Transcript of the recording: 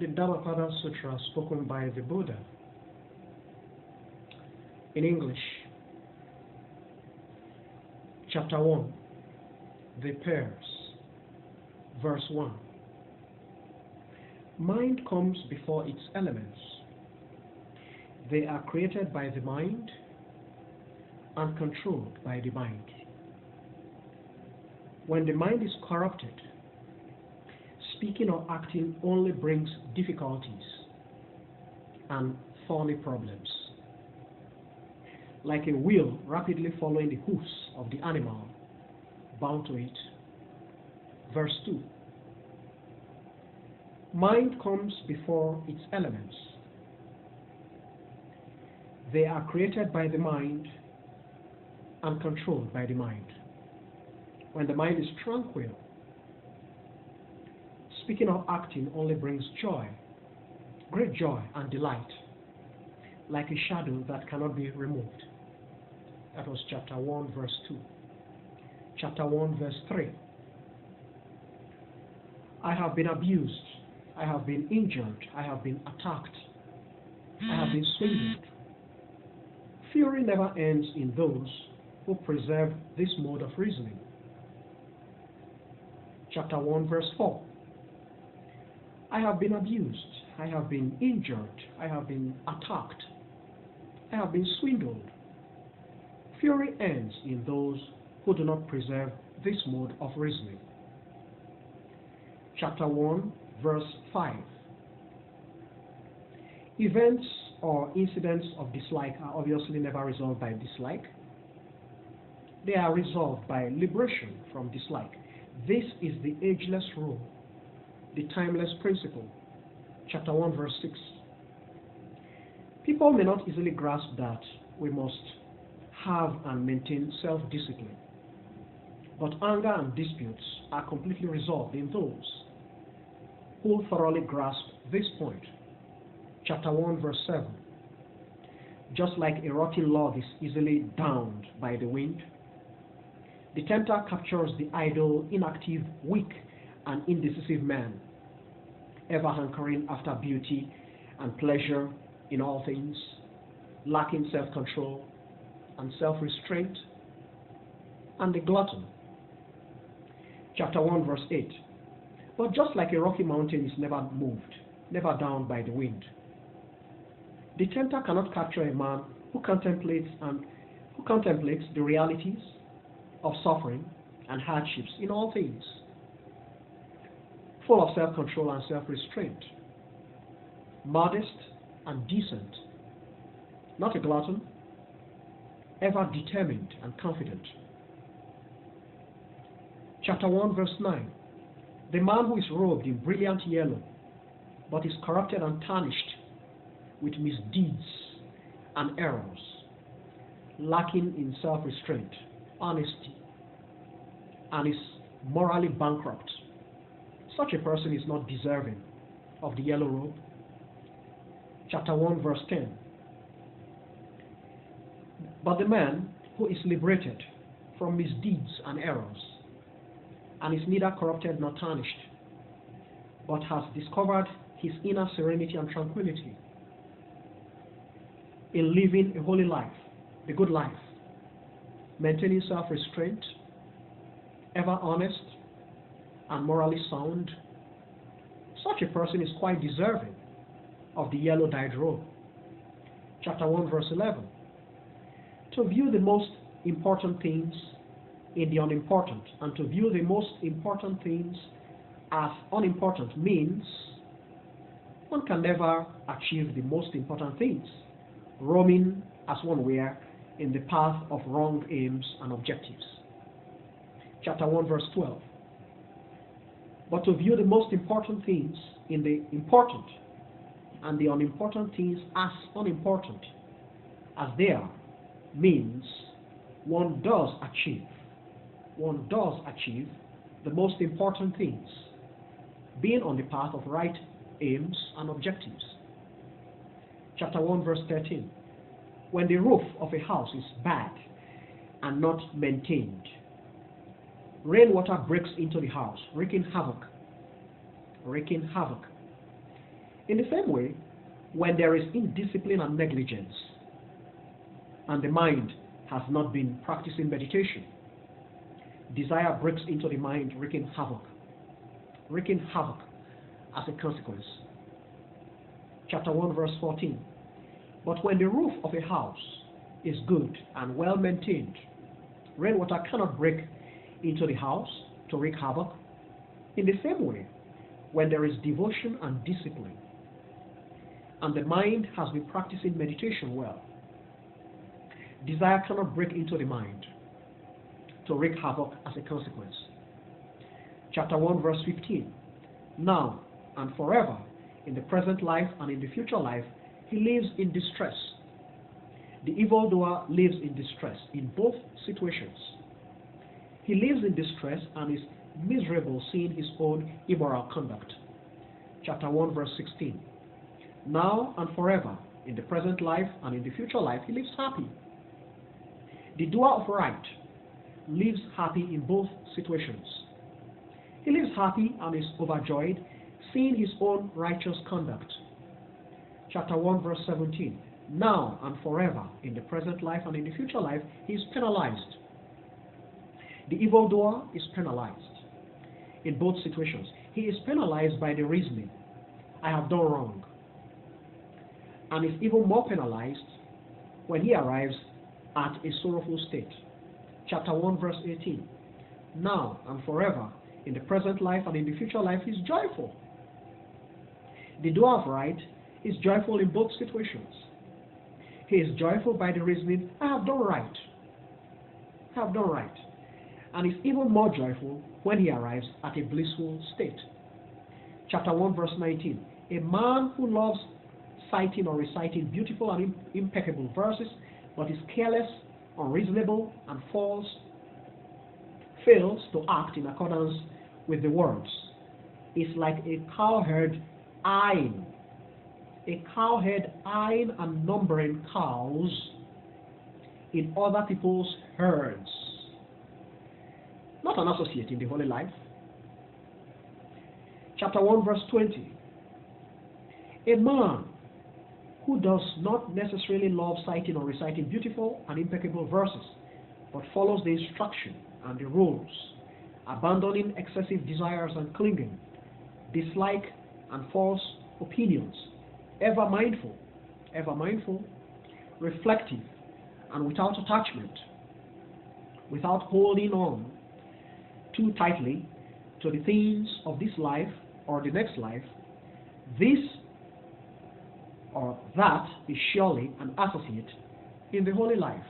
the Dhammapada Sutra spoken by the Buddha. In English, Chapter 1, The Pairs, Verse 1. Mind comes before its elements. They are created by the mind and controlled by the mind. When the mind is corrupted, speaking or acting only brings difficulties and thorny problems. Like a wheel rapidly following the hoofs of the animal bound to it. Verse 2. Mind comes before its elements. They are created by the mind and controlled by the mind. When the mind is tranquil, speaking or acting only brings joy, great joy and delight, like a shadow that cannot be removed. That was chapter 1, verse 2. Chapter 1, verse 3. I have been abused. I have been injured. I have been attacked. I have been swindled. Fury never ends in those who preserve this mode of reasoning. Chapter 1, verse 4. I have been abused. I have been injured. I have been attacked. I have been swindled. Fury ends in those who do not preserve this mode of reasoning. Chapter 1, verse 5. Events or incidents of dislike are obviously never resolved by dislike. They are resolved by liberation from dislike. This is the ageless rule, the timeless principle. Chapter 1, verse 6. People may not easily grasp that we must have and maintain self-discipline, but anger and disputes are completely resolved in those who thoroughly grasp this point. Chapter 1, verse 7. Just like a rotten log is easily downed by the wind, the tempter captures the idle, inactive, weak, and indecisive man, ever hankering after beauty and pleasure in all things, lacking self-control and self-restraint, and the glutton. Chapter 1, verse 8. But just like a rocky mountain is never moved, never downed by the wind, the tempter cannot capture a man who contemplates the realities of suffering and hardships in all things, full of self-control and self-restraint, modest and decent, not a glutton, ever determined and confident. Chapter 1, verse 9. The man who is robed in brilliant yellow, but is corrupted and tarnished with misdeeds and errors, lacking in self-restraint, honesty, and is morally bankrupt. Such a person is not deserving of the yellow robe. Chapter 1, verse 10. But the man who is liberated from misdeeds and errors, and is neither corrupted nor tarnished, but has discovered his inner serenity and tranquility in living a holy life, the good life, maintaining self-restraint, ever honest and morally sound, such a person is quite deserving of the yellow dyed robe. Chapter 1, verse 11. To view the most important things in the unimportant, and to view the most important things as unimportant means one can never achieve the most important things, roaming as one were in the path of wrong aims and objectives. Chapter 1, verse 12. But to view the most important things in the important, and the unimportant things as unimportant as they are, means one does achieve the most important things, being on the path of right aims and objectives. Chapter 1, verse 13. When the roof of a house is bad and not maintained, rainwater breaks into the house, wreaking havoc. In the same way, when there is indiscipline and negligence, and the mind has not been practicing meditation, desire breaks into the mind, wreaking havoc as a consequence. Chapter 1, verse 14. But when the roof of a house is good and well maintained, rainwater cannot break into the house to wreak havoc. In the same way, when there is devotion and discipline, and the mind has been practicing meditation well, desire cannot break into the mind to wreak havoc as a consequence. Chapter 1, verse 15. Now and forever, in the present life and in the future life, he lives in distress. The evildoer lives in distress in both situations. He lives in distress and is miserable seeing his own immoral conduct. Chapter 1, verse 16. Now and forever, in the present life and in the future life, he lives happy. The doer of right lives happy in both situations. He lives happy and is overjoyed seeing his own righteous conduct. Chapter 1, verse 17. Now and forever, in the present life and in the future life, he is penalized. The evildoer is penalized in both situations. He is penalized by the reasoning, I have done wrong, and is even more penalized when he arrives at a sorrowful state. Chapter 1, verse 18. Now and forever, in the present life and in the future life, he is joyful. The doer of right is joyful in both situations. He is joyful by the reasoning, I have done right. I have done right. And is even more joyful when he arrives at a blissful state. Chapter 1, verse 19. A man who loves citing or reciting beautiful and impeccable verses, but is careless, unreasonable, and false, fails to act in accordance with the words, is like a cowherd eyeing and numbering cows in other people's herds. Not an associate in the holy life. Chapter 1, verse 20. A man who does not necessarily love citing or reciting beautiful and impeccable verses, but follows the instruction and the rules, abandoning excessive desires and clinging, dislike and false opinions, ever mindful, reflective, and without attachment, without holding on too tightly to the things of this life or the next life, this or that is surely an associate in the holy life.